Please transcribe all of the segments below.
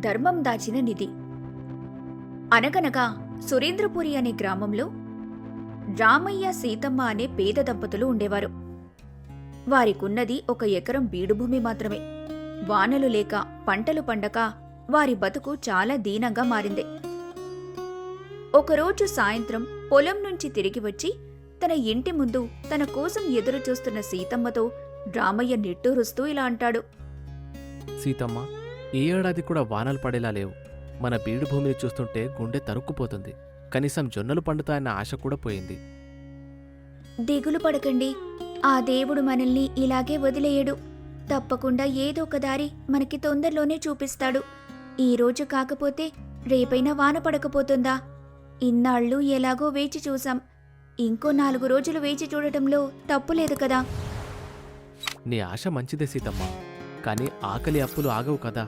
ధర్మం దాచిన నిధి. అనగనగా సురేంద్రపురి అనే గ్రామంలో రామయ్య సీతమ్మ అనే పేద దంపతులు ఉండేవారు. వారికున్నది 1 ఎకరం బీడుభూమి మాత్రమే. వానలు లేక పంటలు పండక వారి బతుకు చాలా దీనంగా మారింది. ఒకరోజు సాయంత్రం పొలం నుంచి తిరిగి వచ్చి తన ఇంటి ముందు తన కోసం ఎదురుచూస్తున్న సీతమ్మతో రామయ్య నిట్టూరుస్తూ ఇలా అంటాడు. సీతమ్మ, ఈ ఏడాది కూడా వానలు పడేలా లేవు. మన బీడు భూమిని చూస్తుంటే గుండె తరుక్కుపోతుంది. కనీసం జొన్నలు పండుతాయన్న ఆశ కూడా పోయింది. దిగులు పడకండి, ఆ దేవుడు మనల్ని ఇలాగే వదిలేయడు. తప్పకుండా ఏదో ఒక దారి మనకి తొందరలోనే చూపిస్తాడు. ఈరోజు కాకపోతే రేపైనా వాన పడకపోతుందా? ఇన్నాళ్ళు ఎలాగో వేచి చూశాం. ఇంకో 4 రోజులు వేచి చూడటంలో తప్పులేదు కదా. నీ ఆశ మంచిదే సీతమ్మ, కాని ఆకలి అప్పులు ఆగవు కదా.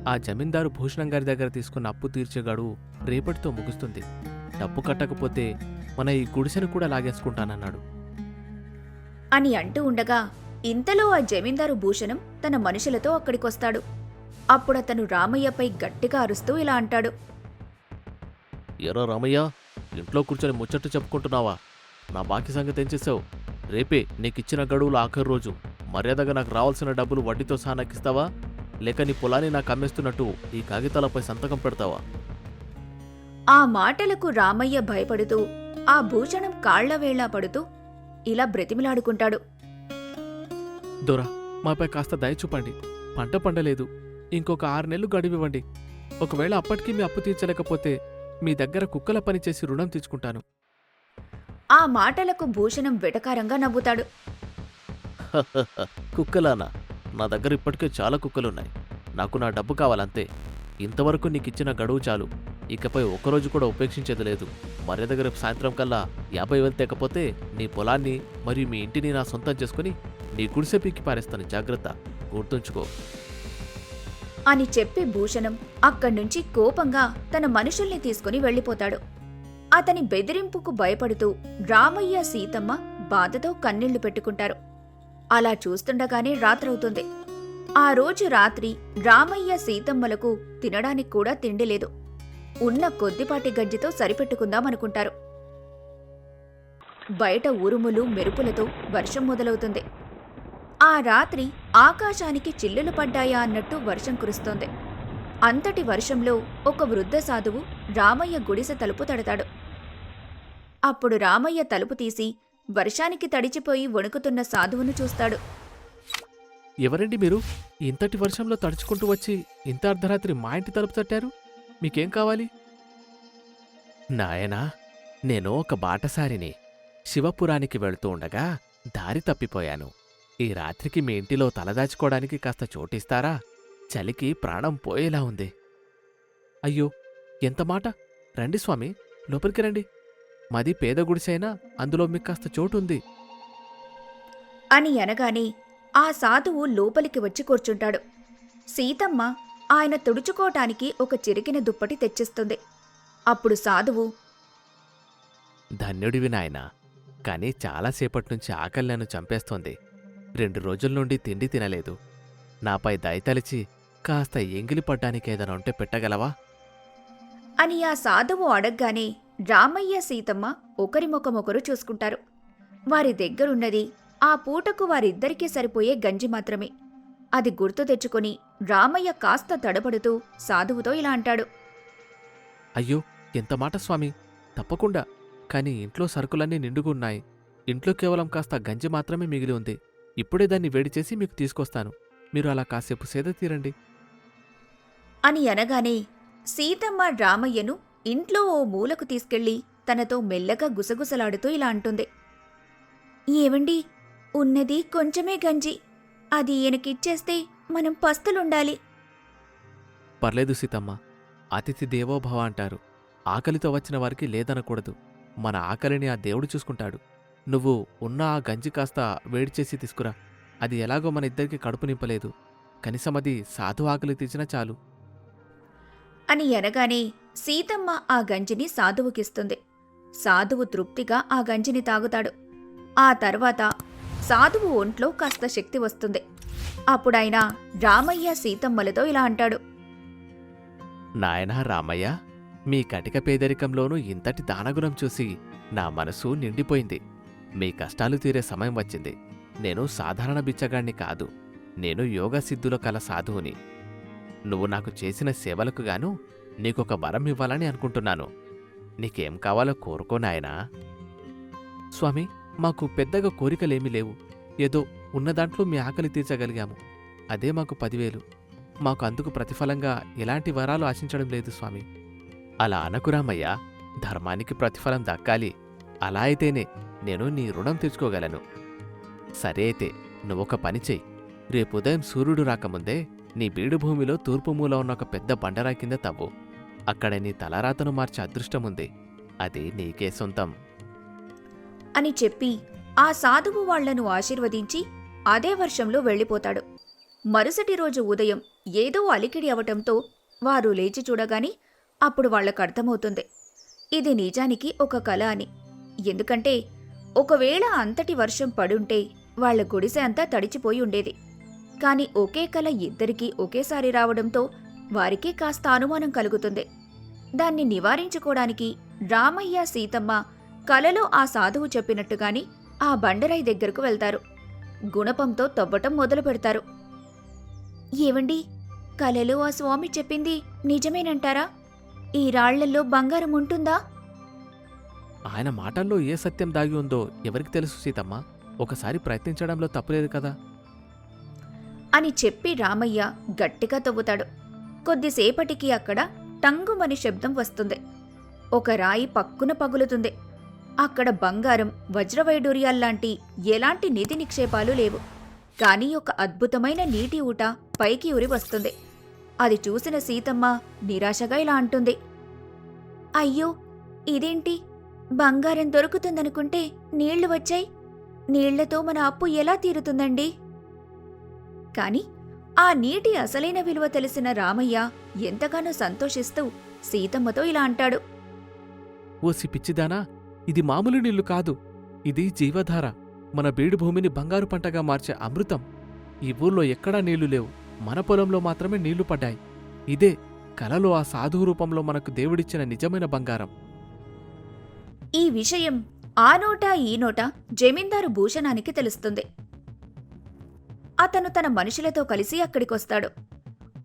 ఆ జమీందారు భూషణం గారి దగ్గర తీసుకున్న అప్పు తీర్చే గడువు రేపటితో ముగుస్తుంది. డబ్బు కట్టకపోతే మన ఈ గుడిసెను కూడా లాగేసుకుంటానన్నాడు అని అంటూ ఉండగా ఇంతలో ఆ జమీందారు భూషణం తన మనుషులతో అక్కడికొస్తాడు. అప్పుడతను రామయ్యపై గట్టిగా అరుస్తూ ఇలా అంటాడు. ఎరా రామయ్య, ఇంట్లో కూర్చొని ముచ్చట్టు చెప్పుకుంటున్నావా? నా బాకీ సంగతి ఏం చేసావు? రేపే నీకిచ్చిన గడువుల ఆఖరి రోజు. మర్యాదగా నాకు రావాల్సిన డబ్బులు వడ్డీతో సహా నాకిస్తావా? లేక నీ పొలాన్ని నాకు అమ్మేస్తున్నట్టు ఈ కాగితాలపై సంతకం పెడతావా? ఆ మాటలకు రామయ్య భయపడుతూ ఆ భూషణం కాళ్లవేళ్లా పడుతూ ఇలా బ్రతిమిలాడుకుంటాడు. దొరా, మాపై కాస్త దయ చూపండి. పంట పండలేదు. ఇంకొక 6 నెలలు గడివివ్వండి. ఒకవేళ అప్పటికీ మీ అప్పు తీర్చలేకపోతే మీ దగ్గర కుక్కల పని చేసి రుణం తీర్చుకుంటాను. ఆ మాటలకు భూషణం వెటకారంగా నవ్వుతాడు. కుక్కలానా? నా దగ్గర ఇప్పటికే చాలా కుక్కలున్నాయి. నాకు నా డబ్బు కావాలంతే. ఇంతవరకు నీకిచ్చిన గడువు చాలు. ఇకపై ఒక్కరోజు కూడా ఉపేక్షించేది లేదు. మర్యాదగా రేపు సాయంత్రం కల్లా 50,000 తెకపోతే నీ పొలాన్ని మరియు మీ ఇంటిని నా సొంతం చేసుకుని నీ గుడిసె పీకి పారేస్తాను. జాగ్రత్త, గుర్తుంచుకో అని చెప్పి భూషణం అక్కడ్నుంచి కోపంగా తన మనుషుల్ని తీసుకుని వెళ్ళిపోతాడు. అతని బెదిరింపుకు భయపడుతూ రామయ్య సీతమ్మ బాధతో కన్నీళ్లు పెట్టుకుంటారు. అలా చూస్తుండగానే రాత్రవుతుంది. ఆ రోజు రాత్రి రామయ్య సీతమ్మలకు తినడానికి కూడా తిండి లేదు. ఉన్న కొద్దిపాటి గంజితో సరిపెట్టుకుందామనుకుంటారు. బయట ఉరుములు మెరుపులతో వర్షం మొదలవుతుంది. ఆ రాత్రి ఆకాశానికి చిల్లులు పడ్డాయా అన్నట్టు వర్షం కురుస్తోంది. అంతటి వర్షంలో ఒక వృద్ధ సాధువు రామయ్య గుడిసె తలుపు తడతాడు. అప్పుడు రామయ్య తలుపు తీసి వర్షానికి తడిచిపోయి వణుకుతున్న సాధువును చూస్తాడు. ఎవరండి మీరు? ఇంతటి వర్షంలో తడుచుకుంటూ వచ్చి ఇంత అర్ధరాత్రి మా ఇంటి తలుపు తట్టారు? మీకేం కావాలి? నాయనా, నేను ఒక బాటసారిని. శివపురానికి వెళుతూ ఉండగా దారి తప్పిపోయాను. ఈ రాత్రికి మీ ఇంటిలో తలదాచుకోవడానికి కాస్త చోటిస్తారా? చలికి ప్రాణం పోయేలా ఉంది. అయ్యో, ఎంత మాట! రండి స్వామి, లోపలికి రండి. మాది పేద గుడిసైనా అందులో మీకు కాస్త చోటుంది అని అనగానే ఆ సాధువు లోపలికి వచ్చి కూర్చుంటాడు. సీతమ్మ ఆయన తుడుచుకోటానికి ఒక చిరికిన దుప్పటి తెచ్చిస్తుంది. అప్పుడు సాధువు, ధన్యుడివి నాయనా, కాని చాలాసేపట్నుంచి ఆకలి నన్ను చంపేస్తోంది. 2 రోజుల నుండి తిండి తినలేదు. నాపై దయతలిచి కాస్త ఎంగిలి పడ్డానికేదైనా ఉంటే పెట్టగలవా? అని ఆ సాధువు అడగ్గానే రామయ్య సీతమ్మ ఒకరి ముఖమొకరు చూసుకుంటారు. వారి దగ్గరున్నది ఆ పూటకు వారిద్దరికీ సరిపోయే గంజి మాత్రమే. అది గుర్తు తెచ్చుకుని రామయ్య కాస్త తడబడుతూ సాధువుతో ఇలా అంటాడు. అయ్యో, ఎంత మాట స్వామి! తప్పకుండా. కాని ఇంట్లో సరుకులన్నీ నిండుగున్నాయి. ఇంట్లో కేవలం కాస్త గంజి మాత్రమే మిగిలి ఉంది. ఇప్పుడే దాన్ని వేడిచేసి మీకు తీసుకొస్తాను. మీరు అలా కాసేపు సేద తీరండి అని అనగానే సీతమ్మ రామయ్యను ఇంట్లో ఓ మూలకు తీసుకెళ్లి తనతో మెల్లగా గుసగుసలాడుతూ ఇలా అంటుంది. ఏవండి, ఉన్నది కొంచెమే గంజి. అది ఈయనకిచ్చేస్తే మనం పస్తులుండాలి. పర్లేదు సీతమ్మ, అతిథి దేవోభవ అంటారు. ఆకలితో వచ్చిన వారికి లేదనకూడదు. మన ఆకలిని ఆ దేవుడు చూసుకుంటాడు. నువ్వు ఉన్న ఆ గంజి కాస్త వేడిచేసి తీసుకురా. అది ఎలాగో మన ఇద్దరికి కడుపు నింపలేదు. కనీసం అది సాధు ఆకలి తీర్చినా చాలు అని అనగానే సీతమ్మ ఆ గంజిని సాధువుకిస్తుంది. సాధువు తృప్తిగా ఆ గంజిని తాగుతాడు. ఆ తర్వాత సాధువు ఒంట్లో కాస్త శక్తి వస్తుంది. అప్పుడాయన రామయ్య సీతమ్మలతో ఇలా అంటాడు. నాయనా రామయ్య, మీ కటిక పేదరికంలోనూ ఇంతటి దానగుణం చూసి నా మనసు నిండిపోయింది. మీ కష్టాలు తీరే సమయం వచ్చింది. నేను సాధారణ బిచ్చగాణ్ణి కాదు, నేను యోగ సిద్ధుల కల సాధువుని. నువ్వు నాకు చేసిన సేవలకు గాను నీకొక వరం ఇవ్వాలని అనుకుంటున్నాను. నీకేం కావాలో కోరుకో నాయనా. స్వామి, మాకు పెద్దగా కోరికలేమీ లేవు. ఏదో ఉన్నదాంట్లో మీ ఆకలి తీర్చగలిగాము. అదే మాకు 10,000. మాకు అందుకు ప్రతిఫలంగా ఎలాంటి వరాలు ఆశించడం లేదు స్వామి. అలా అనకురామయ్యా, ధర్మానికి ప్రతిఫలం దక్కాలి. అలా అయితేనే నేను నీ రుణం తీర్చుకోగలను. సరే అయితే నువ్వొక పని చెయ్యి. రేపు ఉదయం సూర్యుడు రాకముందే నీ బీడు భూమిలో తూర్పు మూల ఉన్న ఒక పెద్ద బండరాయి కింద తవ్వు. అక్కడ నీ తలరాతను మార్చే అదృష్టముంది. అది నీకే సొంతం అని చెప్పి ఆ సాధువు వాళ్లను ఆశీర్వదించి అదే వర్షంలో వెళ్ళిపోతాడు. మరుసటి రోజు ఉదయం ఏదో అలికిడి అవటంతో వారు లేచి చూడగాని అప్పుడు వాళ్లకర్థమవుతుంది ఇది నిజానికి ఒక కల అని. ఎందుకంటే ఒకవేళ అంతటి వర్షం పడుంటే వాళ్ల గుడిసె అంతా తడిచిపోయి ఉండేది. కాని ఒకే కల ఇద్దరికీ ఒకేసారి రావడంతో వారికి కాస్త అనుమానం కలుగుతుంది. దాన్ని నివారించుకోవడానికి రామయ్య, సీతమ్మ కలలో ఆ సాధువు చెప్పినట్టుగాని ఆ బండరాయి దగ్గరకు వెళ్తారు. గుణపంతో తవ్వటం మొదలు పెడతారు. ఏవండి, కలలో ఆ స్వామి చెప్పింది నిజమేనంటారా? ఈ రాళ్లల్లో బంగారం ఉంటుందా? ఆయన మాటల్లో ఏ సత్యం దాగి ఉందో ఎవరికి తెలుసు సీతమ్మ. ఒకసారి ప్రయత్నించడంలో తప్పులేదు కదా అని చెప్పి రామయ్య గట్టిగా తవ్వుతాడు. కొద్దిసేపటికి అక్కడ టంగుమని శబ్దం వస్తుంది. ఒక రాయి పక్కున పగులుతుంది. అక్కడ బంగారం, వజ్రవైడూర్యాల్లాంటి ఎలాంటి నిధి నిక్షేపాలు లేవు. కానీ ఒక అద్భుతమైన నీటి ఊట పైకి ఉరి వస్తుంది. అది చూసిన సీతమ్మ నిరాశగా ఇలా అంటుంది, అయ్యో, ఇదేంటి? బంగారం దొరుకుతుందనుకుంటే నీళ్లు వచ్చాయి. నీళ్లతో మన అప్పు ఎలా తీరుతుందండి? కాని ఆ నీటి అసలైన విలువ తెలిసిన రామయ్య ఎంతగానో సంతోషిస్తూ సీతమ్మతో ఇలా అంటాడు, ఓసి పిచ్చిదానా, ఇది మామూలు నీళ్లు కాదు. ఇది జీవధార. మన బీడు భూమిని బంగారు పంటగా మార్చే అమృతం. ఈ ఊర్లో ఎక్కడా నీళ్లు లేవు. మన పొలంలో మాత్రమే నీళ్లు పడ్డాయి. ఇదే కలలో ఆ సాధువు రూపంలో మనకు దేవుడిచ్చిన నిజమైన బంగారం. ఈ విషయం ఆ నోట ఈ నోట జమీందారు భూషణానికి తెలుస్తుంది. అతను తన మనుషులతో కలిసి అక్కడికొస్తాడు.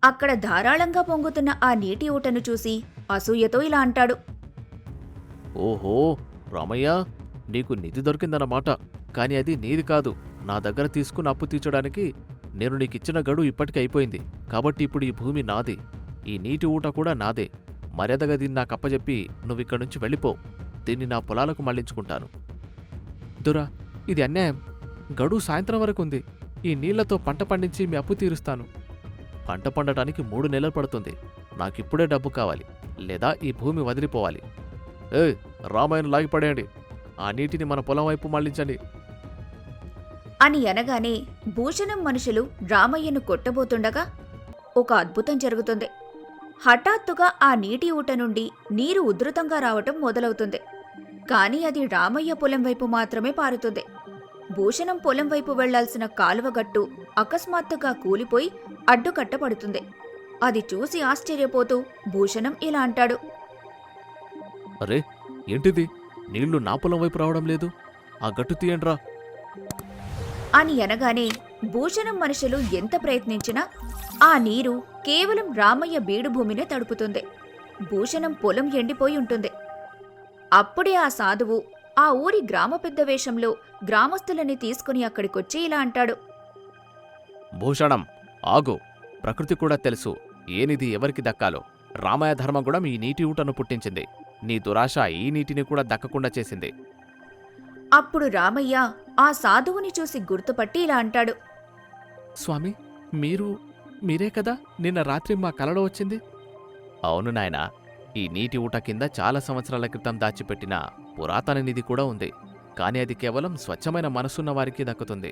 అక్కడ ధారాళంగా పొంగుతున్న ఆ నీటి ఊటను చూసి అసూయతో ఇలా అంటాడు, ఓహో రామయ్య, నీకు నిధి దొరికిందన్నమాట. కాని అది నీది కాదు. నా దగ్గర తీసుకున్న అప్పు తీర్చడానికి నేను నీకిచ్చిన గడువు ఇప్పటికి అయిపోయింది. కాబట్టి ఇప్పుడు ఈ భూమి నాది, ఈ నీటి ఊట కూడా నాదే. మర్యాదగా దీన్ని నాకప్పజెప్పి నువ్విక్కడి నుంచి వెళ్ళిపో. దీన్ని నా పొలాలకు మళ్లించుకుంటాను. దురా, ఇది అన్యాయం. గడువు సాయంత్రం వరకు ఉంది. ఈ నీళ్లతో పంట పండించి మీ అప్పు తీరుస్తాను. పంట పండటానికి 3 నెలలు పడుతుంది. నాకిప్పుడే డబ్బు కావాలి, లేదా ఈ భూమి వదిలిపోవాలి. రామాయణ లాగిపడేయండి. ఆ నీటిని మన పొలం వైపు మళ్లించండి అని అనగానే భూషణం మనుషులు రామయ్యను కొట్టబోతుండగా ఒక అద్భుతం జరుగుతుంది. హఠాత్తుగా ఆ నీటి ఊట నుండి నీరు ఉధృతంగా రావటం మొదలవుతుంది. కాని అది రామయ్య పొలం వైపు మాత్రమే పారుతుంది. భూషణం పొలం వైపు వెళ్లాల్సిన కాలువగట్టు అకస్మాత్తుగా కూలిపోయి అడ్డుకట్టపడుతుంది. అది చూసి ఆశ్చర్యపోతూ భూషణం ఇలా అంటాడు, అరే, ఏంటిది? నీళ్లు నా పొలం వైపు రావడం లేదు. ఆ గట్టు తీయండ్రా అని అనగానే భూషణం మనుషులు ఎంత ప్రయత్నించినా ఆ నీరు కేవలం రామయ్య బీడు భూమినే తడుపుతుంది. భూషణం పొలం ఎండిపోయి ఉంటుంది. అప్పుడే ఆ సాధువు ఆ ఊరి గ్రామ పెద్ద వేషంలో గ్రామస్తులని తీసుకుని అక్కడికొచ్చి ఇలా అంటాడు, భూషణం, ఆగు. ప్రకృతి కూడా తెలుసు ఏ నిధి ఎవరికి దక్కాలో. రామాయ ధర్మగుణం ఈ నీటి ఊటను పుట్టించింది. నీ దురాశ ఈ నీటిని కూడా దక్కకుండా చేసింది. అప్పుడు రామయ్య ఆ సాధువుని చూసి గుర్తుపట్టి ఇలా అంటాడు, స్వామి, మీరే కదా నిన్న రాత్రి మా కలలో వచ్చింది? అవును నాయనా. ఈ నీటి ఊట కింద చాలా సంవత్సరాల క్రితం దాచిపెట్టిన పురాతన నిధి కూడా ఉంది. కాని అది కేవలం స్వచ్ఛమైన మనసున్న వారికి దక్కుతుంది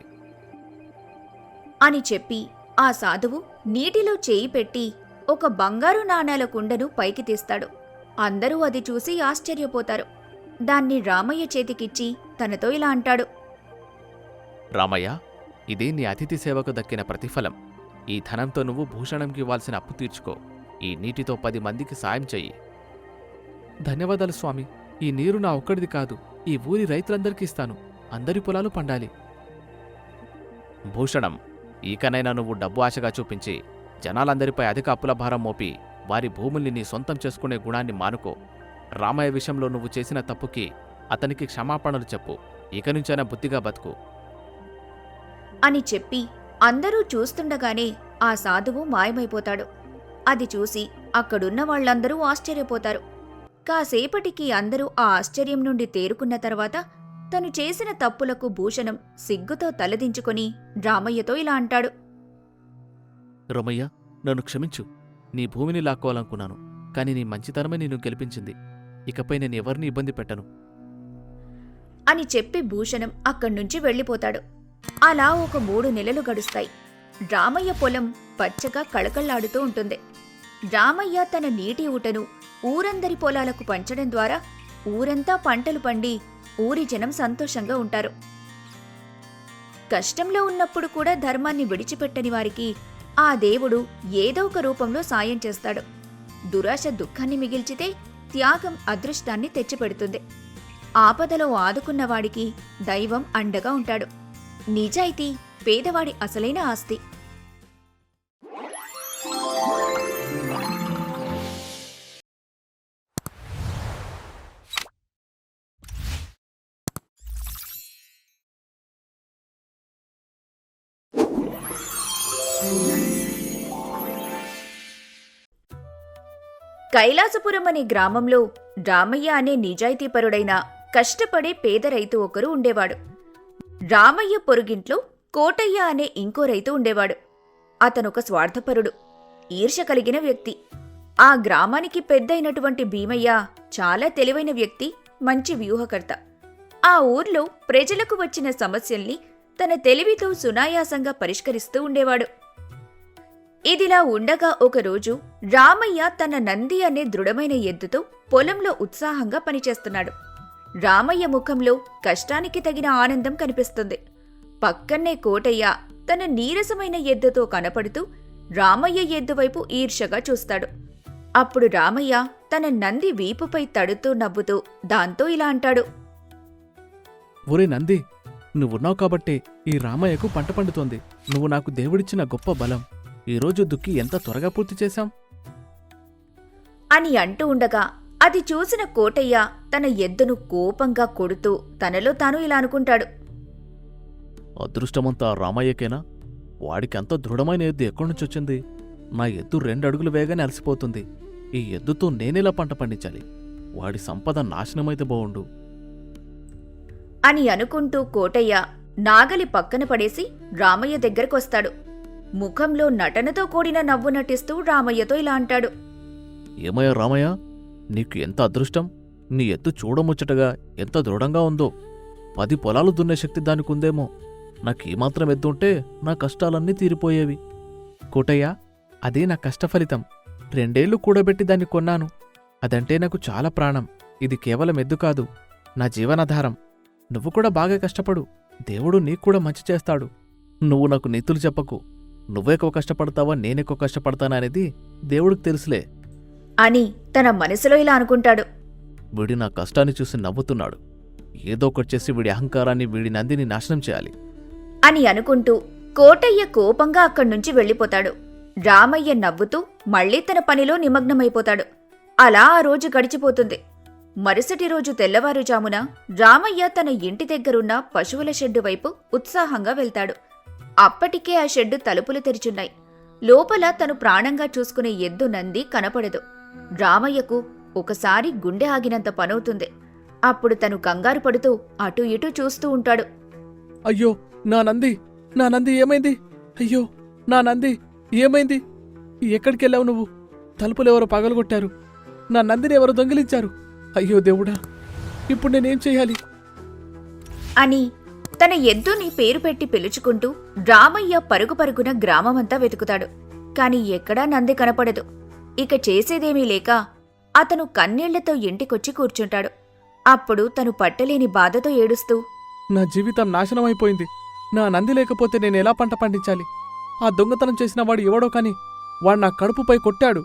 అని చెప్పి ఆ సాధువు నీటిలో చేయి పెట్టి ఒక బంగారు నాణేల కుండను పైకి తీస్తాడు. అందరూ అది చూసి ఆశ్చర్యపోతారు. దాన్ని రామయ్య చేతికిచ్చి తనతో ఇలా అంటాడు, రామయ్య, ఇది నీ అతిథి సేవకు దక్కిన ప్రతిఫలం. ఈ ధనంతో నువ్వు భూషణంకి ఇవ్వాల్సిన అప్పు తీర్చుకో. ఈ నీటితో 10 మందికి సాయం చెయ్యి. ధన్యవాదాలు స్వామి. ఈ నీరు నా ఒక్కడిది కాదు, ఈ ఊరి రైతులందరికీ ఇస్తాను. అందరి పొలాలు పండాలి. భూషణం, ఈకనైనా నువ్వు డబ్బు ఆశగా చూపించి జనాలందరిపై అధిక అప్పుల భారం మోపి వారి భూముల్ని నీ సొంతం చేసుకునే గుణాన్ని మానుకో. రామయ్య విషయంలో నువ్వు చేసిన తప్పుకి అతనికి క్షమాపణలు చెప్పు. ఇక నుంచైనా బుద్ధిగా బతుకు అని చెప్పి అందరూ చూస్తుండగానే ఆ సాధువు మాయమైపోతాడు. అది చూసి అక్కడున్న వాళ్ళందరూ ఆశ్చర్యపోతారు. కాసేపటికి అందరూ ఆ ఆశ్చర్యం నుండి తేరుకున్న తర్వాత తను చేసిన తప్పులకు భూషణం సిగ్గుతో తలదించుకొని రామయ్యతో ఇలా అంటాడు. రమయ్య, నన్ను క్షమించు. నీ భూమిని లాక్కోవాలనుకున్నాను, కాని నీ మంచితనమే నిన్ను గెలిపించింది. ఇకపై నేను ఎవరిని ఇబ్బంది పెట్టను అని చెప్పి భూషణం అక్కడ్నుంచి వెళ్ళిపోతాడు. అలా ఒక 3 నెలలు గడుస్తాయి. రామయ్య పొలం పచ్చగా కళకళ్లాడుతూ ఉంటుంది. రామయ్య తన నీటి ఊటను ఊరందరి పొలాలకు పంచడం ద్వారా ఊరంతా పంటలు పండి ఊరి జనం సంతోషంగా ఉంటారు. కష్టంలో ఉన్నప్పుడు కూడా ధర్మాన్ని విడిచిపెట్టని వారికి ఆ దేవుడు ఏదో ఒక రూపంలో సాయం చేస్తాడు. దురాశ దుఃఖాన్ని మిగిల్చితే త్యాగం అదృష్టాన్ని తెచ్చిపెడుతుంది. ఆపదలో ఆదుకున్నవాడికి దైవం అండగా ఉంటాడు. నిజాయితీ పేదవాడి అసలైన ఆస్తి. కైలాసపురం అనే గ్రామంలో రామయ్య అనే నిజాయితీపరుడైన కష్టపడే పేద రైతు ఒకరు ఉండేవాడు. రామయ్య పొరుగింట్లో కోటయ్య అనే ఇంకో రైతు ఉండేవాడు. అతనొక స్వార్థపరుడు, ఈర్ష్య కలిగిన వ్యక్తి. ఆ గ్రామానికి పెద్దయినటువంటి భీమయ్య చాలా తెలివైన వ్యక్తి, మంచి వ్యూహకర్త. ఆ ఊర్లో ప్రజలకు వచ్చిన సమస్యల్ని తన తెలివితో సునాయాసంగా పరిష్కరిస్తూ ఉండేవాడు. ఇదిలా ఉండగా ఒకరోజు రామయ్య తన నంది అనే దృఢమైన ఎద్దుతో పొలంలో ఉత్సాహంగా పనిచేస్తున్నాడు. రామయ్య ముఖంలో కష్టానికి తగిన ఆనందం కనిపిస్తుంది. పక్కన్నే కోటయ్య తన నీరసమైన ఎద్దుతో కనపడుతూ రామయ్య ఎద్దువైపు ఈర్ష్యగా చూస్తాడు. అప్పుడు రామయ్య తన నంది వీపుపై తడుతూ నవ్వుతూ దాంతో ఇలా అంటాడు. ఒరే నంది, నువ్వున్నావు కాబట్టే ఈ రామయ్యకు పంట పండుతోంది. నువ్వు నాకు దేవుడిచ్చిన గొప్ప బలం. ఈరోజు దుక్కి ఎంత త్వరగా పూర్తి చేశాం అని అంటూ ఉండగా అది చూసిన కోటయ్య తన ఎద్దును కోపంగా కొడుతూ తనలో తాను ఇలా అనుకుంటాడు. అదృష్టమంతా రామయ్యకేనా? వాడికి అంత దృఢమైన ఎద్దు ఎక్కడ్నుంచొచ్చింది? నా ఎద్దు 2 అడుగులు వేగానే అలసిపోతుంది. ఈ ఎద్దుతో నేనెలా పంట పండించాలి? వాడి సంపద నాశనమైతే బావుండు అని అనుకుంటూ కోటయ్య నాగలి పక్కన పడేసి రామయ్య దగ్గరకొస్తాడు. ముఖంలో నటనతో కూడిన నవ్వు నటిస్తూ రామయ్యతో ఇలా అంటాడు. ఏమయ్యా రామయ్య, నీకు ఎంత అదృష్టం! నీ ఎద్దు చూడముచ్చటగా ఎంత దృఢంగా ఉందో. 10 పొలాలు దున్నే శక్తి దానికుందేమో. నాకేమాత్రం ఎద్దుంటే నా కష్టాలన్నీ తీరిపోయేవి. కోటయ్య, అదే నా కష్టఫలితం. 2 ఏళ్లు కూడబెట్టి దాన్ని కొన్నాను. అదంటే నాకు చాలా ప్రాణం. ఇది కేవలం ఎద్దు కాదు, నా జీవనాధారం. నువ్వు కూడా బాగా కష్టపడు. దేవుడు నీక్కూడా మంచి చేస్తాడు. నువ్వు నాకు నీతులు చెప్పకు. నువ్వెక్కువ కష్టపడతావా నేనెక్కువ కష్టపడతానా అనేది దేవుడికి తెలుసులే అని తన మనసులో ఇలా అనుకుంటాడు. వీడి నా కష్టాన్ని చూసి నవ్వుతున్నాడు. ఏదో ఒకటి చేసి వీడి అహంకారాన్ని, వీడి నందిని నాశనం చేయాలి అని అనుకుంటూ కోటయ్య కోపంగా అక్కడ్నుంచి వెళ్ళిపోతాడు. రామయ్య నవ్వుతూ మళ్లీ తన పనిలో నిమగ్నమైపోతాడు. అలా ఆ రోజు గడిచిపోతుంది. మరుసటి రోజు తెల్లవారుజామున రామయ్య తన ఇంటి దగ్గరున్న పశువుల షెడ్డు వైపు ఉత్సాహంగా వెళ్తాడు. అప్పటికే ఆ షెడ్డు తలుపులు తెరిచున్నాయి. లోపల తను ప్రాణంగా చూసుకునే ఎద్దు నంది కనపడదు. రామయ్యకు ఒకసారి గుండె ఆగినంత పనవుతుంది. అప్పుడు తను కంగారు పడుతూ అటూ ఇటూ చూస్తూ ఉంటాడు. అయ్యో, నా నంది ఏమైంది? అయ్యో, నా నంది ఏమైంది? ఎక్కడికెళ్ళావు నువ్వు? తలుపులెవరో పగలగొట్టారు. నా నందిని ఎవరు దొంగిలించారు? అయ్యో దేవుడా, ఇప్పుడు నేనేం చెయ్యాలి అని తన ఎద్దుని పేరు పెట్టి పిలుచుకుంటూ రామయ్య పరుగు పరుగున గ్రామమంతా వెతుకుతాడు. కాని ఎక్కడా నంది కనపడదు. ఇక చేసేదేమీ లేక అతను కన్నీళ్లతో ఇంటికొచ్చి కూర్చుంటాడు. అప్పుడు తను పట్టలేని బాధతో ఏడుస్తూ, నా జీవితం నాశనమైపోయింది. నా నంది లేకపోతే నేనెలా పంట పండించాలి? ఆ దొంగతనం చేసిన వాడు ఎవడో కాని వాడు నా కడుపుపై కొట్టాడు.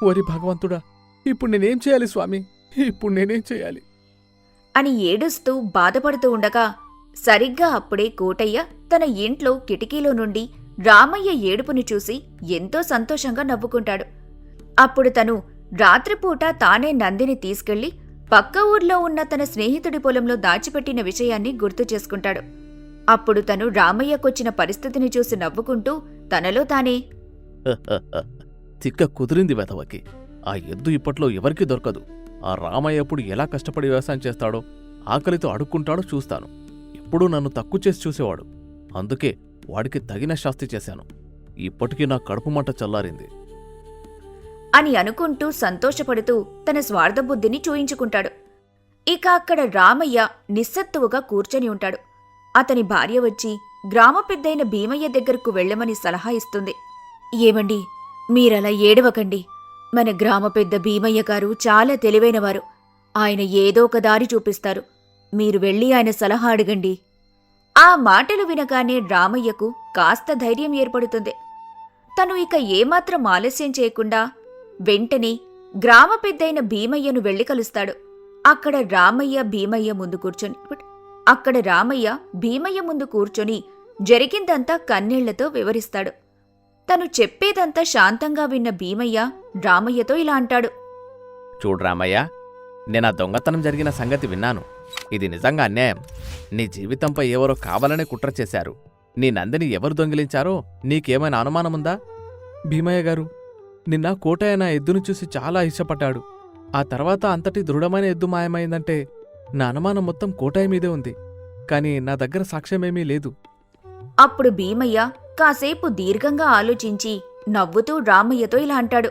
ఓరి భగవంతుడా, ఇప్పుడు నేనేం చేయాలి స్వామి? ఇప్పుడు నేనేం చేయాలి? అని ఏడుస్తూ బాధపడుతూ ఉండగా సరిగ్గా అప్పుడే కోటయ్య తన ఇంట్లో కిటికీలో నుండి రామయ్య ఏడుపుని చూసి ఎంతో సంతోషంగా నవ్వుకుంటాడు. అప్పుడు తను రాత్రిపూట తానే నందిని తీసుకెళ్లి పక్క ఊర్లో ఉన్న తన స్నేహితుడి పొలంలో దాచిపెట్టిన విషయాన్ని గుర్తు చేసుకుంటాడు. అప్పుడు తను రామయ్యకొచ్చిన పరిస్థితిని చూసి నవ్వుకుంటూ తనలో తానే, చిక్క కుదిరింది వెధవకి. ఆ ఎద్దు ఇప్పట్లో ఎవరికీ దొరకదు. ఆ రామయ్య ఎప్పుడు ఎలా కష్టపడి వ్యవసాయం చేస్తాడో, ఆకలితో అడుక్కుంటాడో చూస్తాను. ఎప్పుడూ నన్ను తక్కువ చేసి చూసేవాడు. అందుకే వాడికి తగిన శాస్తి చేశాను. ఇప్పటికీ నా కడుపు మంట చల్లారింది అని అనుకుంటూ సంతోషపడుతూ తన స్వార్థబుద్ధిని చూయించుకుంటాడు. ఇక అక్కడ రామయ్య నిస్సత్తువుగా కూర్చొని ఉంటాడు. అతని భార్య వచ్చి గ్రామ పెద్దయిన భీమయ్య దగ్గరకు వెళ్లమని సలహా ఇస్తుంది. ఏమండి, మీరలా ఏడవకండి. మన గ్రామ పెద్ద భీమయ్య గారు చాలా తెలివైనవారు. ఆయన ఏదో ఒక దారి చూపిస్తారు. మీరు వెళ్ళి ఆయన సలహా అడగండి. ఆ మాటలు వినగానే రామయ్యకు కాస్త ధైర్యం ఏర్పడుతుంది. తను ఇక ఏమాత్రం ఆలస్యం చేయకుండా వెంటనే గ్రామ పెద్దయిన భీమయ్యను వెళ్లి కలుస్తాడు. అక్కడ రామయ్య భీమయ్య ముందు కూర్చొని జరిగిందంతా కన్నీళ్లతో వివరిస్తాడు. తను చెప్పేదంతా శాంతంగా విన్న భీమయ్య రామయ్యతో ఇలా అంటాడు. చూడు రామయ్య, నేనా దొంగతనం జరిగిన సంగతి విన్నాను. ఇది నిజంగా అన్యాయం. నీ జీవితంపై ఎవరో కావాలనే కుట్ర చేశారు. నీ నందిని ఎవరు దొంగిలించారో నీకేమైనా అనుమానముందా? భీమయ్య గారు, నిన్న కోటయ్య నా ఎద్దును చూసి చాలా ఇష్టపడ్డాడు. ఆ తర్వాత అంతటి దృఢమైన ఎద్దు మాయమైందంటే నా అనుమానం మొత్తం కోటయ్య మీదే ఉంది. కాని నా దగ్గర సాక్ష్యమేమీ లేదు. అప్పుడు భీమయ్య కాసేపు దీర్ఘంగా ఆలోచించి నవ్వుతూ రామయ్యతో ఇలా అంటాడు.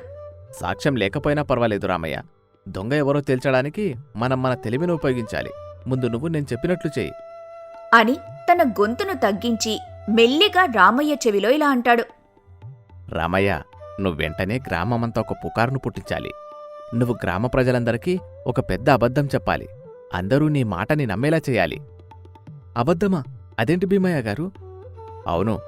సాక్ష్యం లేకపోయినా పర్వాలేదు రామయ్య. దొంగ ఎవరో తేల్చడానికి మనం మన తెలివిని ఉపయోగించాలి. ముందు నువ్వు నేను చెప్పినట్లు చెయ్యి అని తన గొంతును తగ్గించి మెల్లిగా రామయ్య చెవిలో ఇలా అంటాడు. రామయ్య, నువ్వెంటనే గ్రామమంతా ఒక పుకారును పుట్టించాలి. నువ్వు గ్రామ ప్రజలందరికీ ఒక పెద్ద అబద్ధం చెప్పాలి. అందరూ నీ మాటని నమ్మేలా చెయ్యాలి. అబద్ధమా? అదేంటి భీమయ్య గారు? అవును,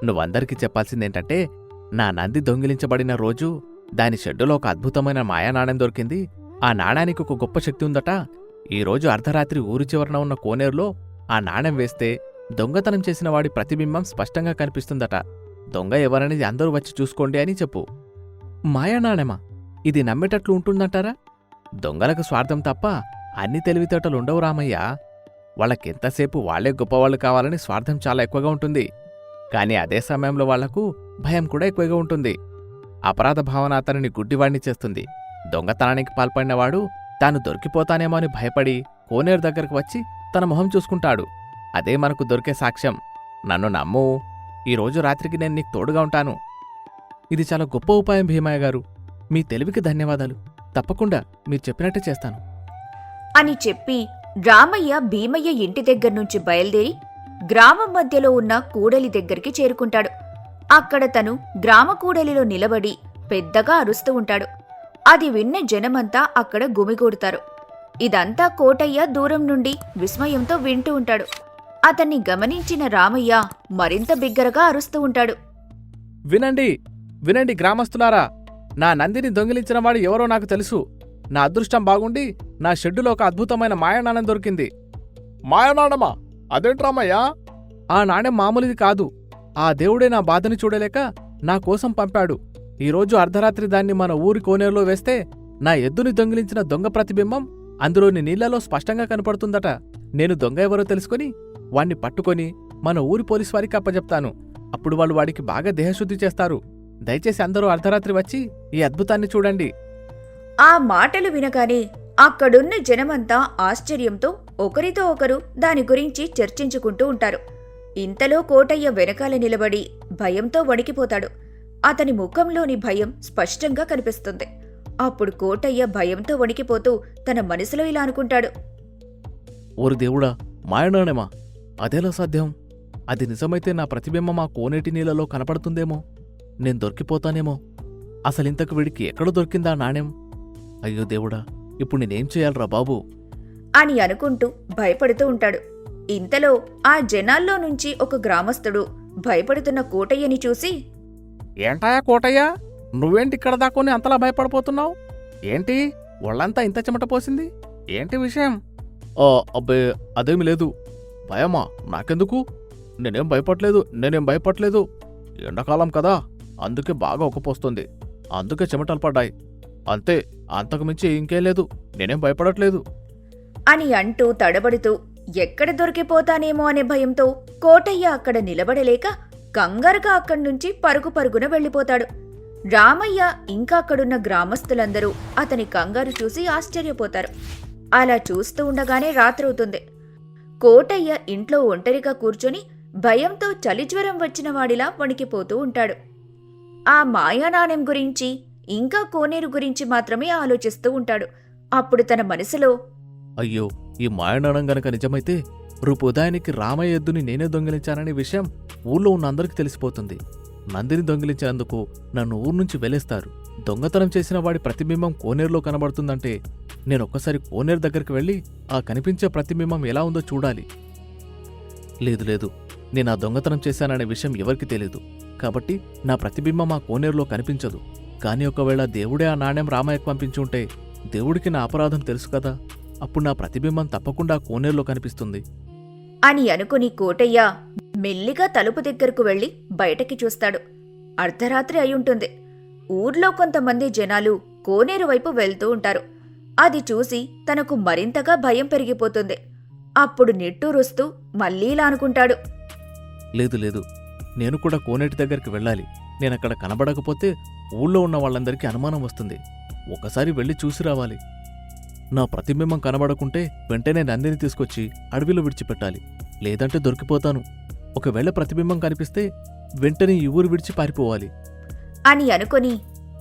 నువ్వందరికీ చెప్పాల్సిందేంటంటే, నా నంది దొంగిలించబడిన రోజు దాని షెడ్డులో ఒక అద్భుతమైన మాయానాణెం దొరికింది. ఆ నాణానికి ఒక గొప్ప శక్తి ఉందట. ఈరోజు అర్ధరాత్రి ఊరి చివరన ఉన్న కోనేరులో ఆ నాణెం వేస్తే దొంగతనం చేసిన వాడి ప్రతిబింబం స్పష్టంగా కనిపిస్తుందట. దొంగ ఎవరనేది అందరూ వచ్చి చూసుకోండి అని చెప్పు. మాయానాణెమా? ఇది నమ్మేటట్లు ఉంటుందంటారా? దొంగలకు స్వార్థం తప్ప అన్ని తెలివితేటలుండవు రామయ్య. వాళ్ళకెంతసేపు వాళ్లే గొప్పవాళ్లు కావాలని స్వార్థం చాలా ఎక్కువగా ఉంటుంది. కాని అదే సమయంలో వాళ్లకు భయం కూడా ఎక్కువగా ఉంటుంది. అపరాధ భావన అతనిని గుడ్డివాణ్ణి చేస్తుంది. దొంగతనానికి పాల్పడినవాడు తాను దొరికిపోతానేమో అని భయపడి కోనేరు దగ్గరకు వచ్చి తన మొహం చూసుకుంటాడు. అదే మనకు దొరికే సాక్ష్యం. నన్ను నమ్ము. ఈరోజు రాత్రికి నేను నీకు తోడుగా ఉంటాను. ఇది చాలా గొప్ప ఉపాయం భీమయ్య గారు. మీ తెలివికి ధన్యవాదాలు. తప్పకుండా మీరు చెప్పినట్టే చేస్తాను అని చెప్పి రామయ్య భీమయ్య ఇంటి దగ్గర్నుంచి బయలుదేరి గ్రామం మధ్యలో ఉన్న కూడలి దగ్గరికి చేరుకుంటాడు. అక్కడ తను గ్రామ కూడలిలో నిలబడి పెద్దగా అరుస్తూ ఉంటాడు. అది విన్న జనమంతా అక్కడ గుమిగూడుతారు. ఇదంతా కోటయ్య దూరం నుండి విస్మయంతో వింటూ ఉంటాడు. అతన్ని గమనించిన రామయ్య మరింత బిగ్గరగా అరుస్తూ ఉంటాడు. వినండి, వినండి గ్రామస్తులారా! నా నందిని దొంగిలించినవాడు ఎవరో నాకు తెలుసు. నా అదృష్టం బాగుండి నా షెడ్డులో ఒక అద్భుతమైన మాయనాణెం దొరికింది. మాయనాణమా? అదేంట్రామయ్యా? ఆ నాణెం మామూలుది కాదు. ఆ దేవుడే నా బాధని చూడలేక నా కోసం పంపాడు. ఈరోజు అర్ధరాత్రి దాన్ని మన ఊరి కోనేరులో వేస్తే నా ఎద్దుని దొంగిలించిన దొంగ ప్రతిబింబం అందులోని నీళ్లలో స్పష్టంగా కనపడుతుందట. నేను దొంగ ఎవరో తెలుసుకుని వాణ్ణి పట్టుకొని మన ఊరి పోలీసు వారికి అప్పజెప్తాను. అప్పుడు వాళ్ళు వాడికి బాగా దేహశుద్ధి చేస్తారు. దయచేసి అందరూ అర్ధరాత్రి వచ్చి ఈ అద్భుతాన్ని చూడండి. ఆ మాటలు వినగానే అక్కడున్న జనమంతా ఆశ్చర్యంతో ఒకరితో ఒకరు దాని గురించి చర్చించుకుంటూ ఉంటారు. ఇంతలో కోటయ్య వెనకాల నిలబడి భయంతో వణికిపోతాడు. అతని ముఖంలోని భయం స్పష్టంగా కనిపిస్తుంది. అప్పుడు కోటయ్య భయంతో వణికిపోతూ తన మనసులో ఇలా అనుకుంటాడు. ఓరి దేవుడా, మాయనాణెమా? అదెలా సాధ్యం? అది నిజమైతే నా ప్రతిబింబం ఆ కోనేటి నీళ్లలో కనపడుతుందేమో. నేను దొరికిపోతానేమో. అసలింతకు వీడికి ఎక్కడ దొరికిందా నాణెం? అయ్యో దేవుడా, ఇప్పుడు నేనేం చేయాలరా బాబూ అని అనుకుంటూ భయపడుతూ ఉంటాడు. ఇంతలో ఆ జనాల్లో నుంచి ఒక గ్రామస్తుడు భయపడుతున్న కోటయ్యని చూసి, ఏంటాయా కోటయ్య, నువ్వేంటి ఇక్కడ దాక్కొని అంతలా భయపడిపోతున్నావు? ఏంటి ఒళ్ళంతా ఇంత చెమట పోసింది? ఏంటి విషయం? అబ్బే అదేమి లేదు. భయమా? నాకెందుకు? నేనేం భయపడలేదు. ఎండాకాలం కదా, అందుకే బాగా ఉక్కపోస్తుంది. అందుకే చెమటలు పడ్డాయి. అంతే, అంతకు మించి ఇంకేం లేదు. నేనేం భయపడట్లేదు అని అంటూ తడబడుతూ ఎక్కడ దొరికిపోతానేమో అనే భయంతో కోటయ్య అక్కడ నిలబడలేక కంగారుగా అక్కడ్నుంచి పరుగున వెళ్ళిపోతాడు. రామయ్య ఇంకా అక్కడున్న గ్రామస్తులందరూ అతని కంగారు చూసి ఆశ్చర్యపోతారు. అలా చూస్తూ ఉండగానే రాత్రవుతుంది. కోటయ్య ఇంట్లో ఒంటరిగా కూర్చొని భయంతో చలిజ్వరం వచ్చిన వాడిలా వణికిపోతూ ఉంటాడు. ఆ మాయానాణెం గురించి ఇంకా కోనేరు గురించి మాత్రమే ఆలోచిస్తూ ఉంటాడు. అప్పుడు తన మనసులో, అయ్యో, ఈ మాయనాణం గనక నిజమైతే రేపు ఉదయానికి రామయ్య ఎద్దుని నేనే దొంగిలించాననే విషయం ఊళ్ళో ఉన్న అందరికీ తెలిసిపోతుంది. నందిని దొంగిలించినందుకు నన్ను ఊరు నుంచి వెలేస్తారు. దొంగతనం చేసిన వాడి ప్రతిబింబం కోనేరులో కనబడుతుందంటే నేనొక్కసారి కోనేరు దగ్గరికి వెళ్ళి ఆ కనిపించే ప్రతిబింబం ఎలా ఉందో చూడాలి. లేదు, నేను ఆ దొంగతనం చేశాననే విషయం ఎవరికి తెలీదు. కాబట్టి నా ప్రతిబింబం ఆ కోనేరులో కనిపించదు. కానీ ఒకవేళ దేవుడే ఆ నాణ్యం రామయ్యకు పంపించుంటే దేవుడికి నా అపరాధం తెలుసు కదా, అప్పుడు నా ప్రతిబింబం తప్పకుండా కోనేరులో కనిపిస్తుంది అని అనుకుని కోటయ్య మెల్లిగా తలుపు దగ్గరకు వెళ్లి బయటకి చూస్తాడు. అర్ధరాత్రి అయ్యుంటుంది. ఊర్లో కొంతమంది జనాలు కోనేరు వైపు వెళ్తూ ఉంటారు. అది చూసి తనకు మరింతగా భయం పెరిగిపోతుంది. అప్పుడు నిట్టూరుస్తూ మళ్ళీ ఇలా అనుకుంటాడు, లేదు, నేను కూడా కోనేటి దగ్గరికి వెళ్ళాలి. నేనక్కడ కనబడకపోతే ఊళ్ళో ఉన్న వాళ్ళందరికీ అనుమానం వస్తుంది. ఒకసారి వెళ్ళి చూసి రావాలి. నా ప్రతిబింబం కనబడకుంటే వెంటనే నందిని తీసుకొచ్చి అడవిలో విడిచిపెట్టాలి. లేదంటే దొరికిపోతాను. ఒకవేళ ప్రతిబింబం కనిపిస్తే వెంటనే ఈ ఊరు విడిచి పారిపోవాలి అని అనుకుని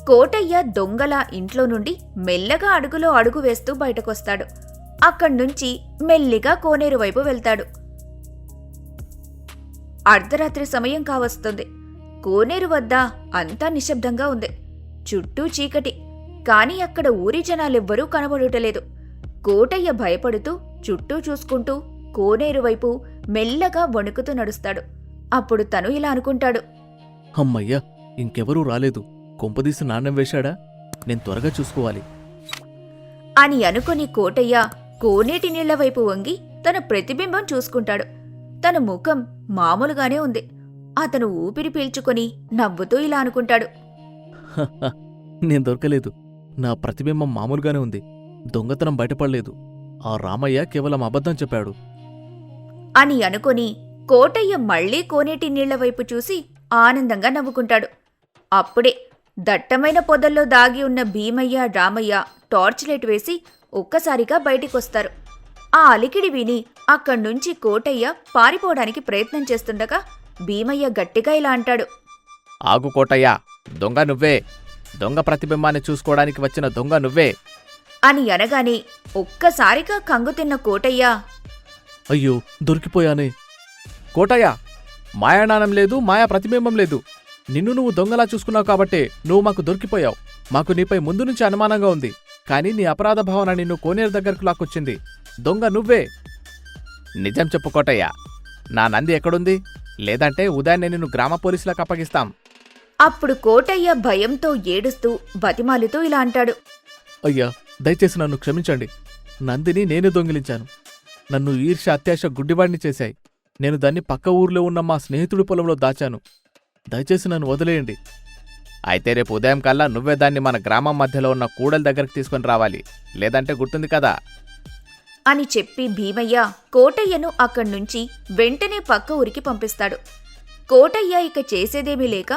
కోటయ్య దొంగలా ఇంట్లో నుండి మెల్లగా అడుగులో అడుగు వేస్తూ బయటకొస్తాడు. అక్కడ్నుంచి మెల్లిగా కోనేరు వైపు వెళ్తాడు. అర్ధరాత్రి సమయం కావస్తుంది. కోనేరు వద్ద అంతా నిశ్శబ్దంగా ఉంది. చుట్టూ చీకటి. కాని అక్కడ ఊరి జనాలెవ్వరూ కనబడుటలేదు. కోటయ్య భయపడుతూ చుట్టూ చూసుకుంటూ కోనేరు వైపు మెల్లగా వణుకుతూ నడుస్తాడు. అప్పుడు తను ఇలా అనుకుంటాడు, అమ్మయ్యా, ఇంకెవరూ రాలేదు. కొంపదీసి నాణ్యం వేశాడా? నేను త్వరగా చూసుకోవాలి అని అనుకుని కోటయ్య కోనేటి నీళ్ల వైపు వంగి తన ప్రతిబింబం చూసుకుంటాడు. తన ముఖం మామూలుగానే ఉంది. అతను ఊపిరి పీల్చుకొని నవ్వుతూ ఇలా అనుకుంటాడు, నేను దొరకలేదు. నా ప్రతిబింబం మామూలుగానే ఉంది. దొంగతనం బయటపడలేదు. ఆ రామయ్య కేవలం అబద్ధం చెప్పాడు అని అనుకుని కోటయ్య మళ్లీ కోనేటి నీళ్ల వైపు చూసి ఆనందంగా నవ్వుకుంటాడు. అప్పుడే దట్టమైన పొదల్లో దాగి ఉన్న భీమయ్య, రామయ్య టార్చ్ లైట్ వేసి ఒక్కసారిగా బయటికొస్తారు. ఆ అలికిడి విని అక్కడ్నుంచి కోటయ్య పారిపోవడానికి ప్రయత్నం చేస్తుండగా భీమయ్య గట్టిగా ఇలా అంటాడు, ఆగు కోటయ్య, దొంగ నువ్వే. దొంగ ప్రతిబింబాన్ని చూసుకోవడానికి వచ్చిన దొంగ నువ్వే అని అనగానే ఒక్కసారిగా కంగుతిన్న కోటయ్య, అయ్యో, దొరికిపోయానే. కోటయ్య, మాయానాణం లేదు, మాయా ప్రతిబింబం లేదు. నిన్ను నువ్వు దొంగలా చూసుకున్నావు కాబట్టే నువ్వు మాకు దొరికిపోయావు. మాకు నీపై ముందు నుంచి అనుమానంగా ఉంది. కానీ నీ అపరాధ భావన నిన్ను కోనేరు దగ్గరకు లాక్కొచ్చింది. దొంగ నువ్వే. నిజం చెప్పు కోటయ్య, నా నంది ఎక్కడుంది? లేదంటే ఉదయాన్నే నిన్ను గ్రామ పోలీసులకు అప్పగిస్తాం. అప్పుడు కోటయ్య భయంతో ఏడుస్తూ బతిమాలుతూ ఇలా అంటాడు, అయ్యా, దయచేసి నన్ను క్షమించండి. నందిని నేనే దొంగిలించాను. నన్ను ఈర్ష్య, అత్యాశ గుడ్డివాడిని చేశాయి. నేను దాన్ని పక్క ఊర్లో ఉన్న మా స్నేహితుడి పొలంలో దాచాను. దయచేసి నన్ను వదిలేయండి. అయితే రేపు ఉదయం కల్లా నువ్వే దాన్ని మన గ్రామం మధ్యలో ఉన్న కూడలి దగ్గరికి తీసుకుని రావాలి. లేదంటే గుర్తుంది కదా అని చెప్పి భీమయ్య కోటయ్యను అక్కడ్నుంచి వెంటనే పక్క ఊరికి పంపిస్తాడు. కోటయ్య ఇక చేసేదేమీ లేక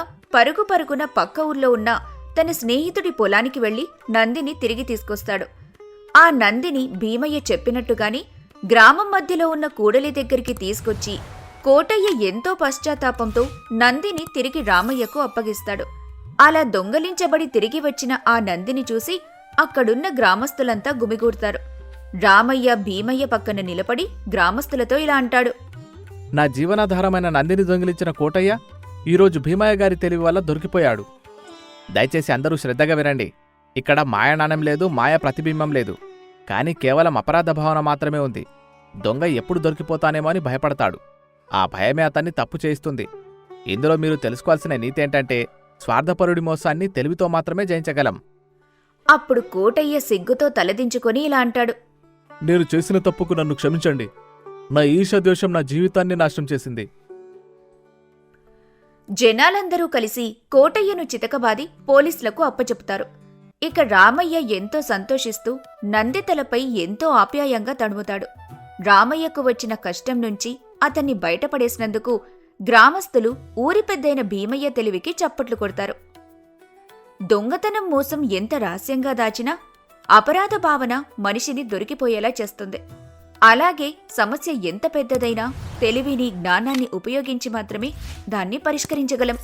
పరుగున పక్క ఊర్లో ఉన్న తన స్నేహితుడి పొలానికి వెళ్లి నందిని తిరిగి తీసుకొస్తాడు. ఆ నందిని భీమయ్య చెప్పినట్టుగాని గ్రామం మధ్యలో ఉన్న కూడలి దగ్గరికి తీసుకొచ్చి కోటయ్య ఎంతో పశ్చాత్తాపంతో నందిని తిరిగి రామయ్యకు అప్పగిస్తాడు. అలా దొంగలించబడి తిరిగి వచ్చిన ఆ నందిని చూసి అక్కడున్న గ్రామస్తులంతా గుమిగూడతారు. రామయ్య భీమయ్య పక్కన నిలబడి గ్రామస్తులతో ఇలా అంటాడు, నా జీవనాధారమైన నందిని దొంగిలించిన కోటయ్య ఈరోజు భీమయ్య గారి తెలివి వల్ల దొరికిపోయాడు. దయచేసి అందరూ శ్రద్ధగా వినండి. ఇక్కడ మాయానాణం లేదు, మాయా ప్రతిబింబం లేదు. కానీ కేవలం అపరాధ భావన మాత్రమే ఉంది. దొంగ ఎప్పుడు దొరికిపోతానేమో అని భయపడతాడు. ఆ భయమే అతన్ని తప్పు చేయిస్తుంది. ఇందులో మీరు తెలుసుకోవాల్సిన నీతి ఏంటంటే, స్వార్థపరుడి మోసాన్ని తెలివితో మాత్రమే జయించగలం. అప్పుడు కోటయ్య సిగ్గుతో తలదించుకొని ఇలా అంటాడు. నేను చేసిన తప్పుకు నన్ను క్షమించండి. నా ఈర్ష్యాద్వేషం నా జీవితాన్ని నాశనం చేసింది. జనాలందరూ కలిసి కోటయ్యను చితకబాది పోలీసులకు అప్పచెపుతారు. ఇక రామయ్య ఎంతో సంతోషిస్తూ నందితలపై ఎంతో ఆప్యాయంగా తడుముతాడు. రామయ్యకు వచ్చిన కష్టం నుంచి అతన్ని బయటపడేసినందుకు గ్రామస్తులు ఊరి పెద్దైన భీమయ్య తెలివికి చప్పట్లు కొడతారు. దొంగతనం మోసం ఎంత రహస్యంగా దాచినా అపరాధ భావన మనిషిని దొరికిపోయేలా చేస్తుంది. అలాగే సమస్య ఎంత పెద్దదైనా తెలివిని, జ్ఞానాన్ని ఉపయోగించి మాత్రమే దాన్ని పరిష్కరించగలం.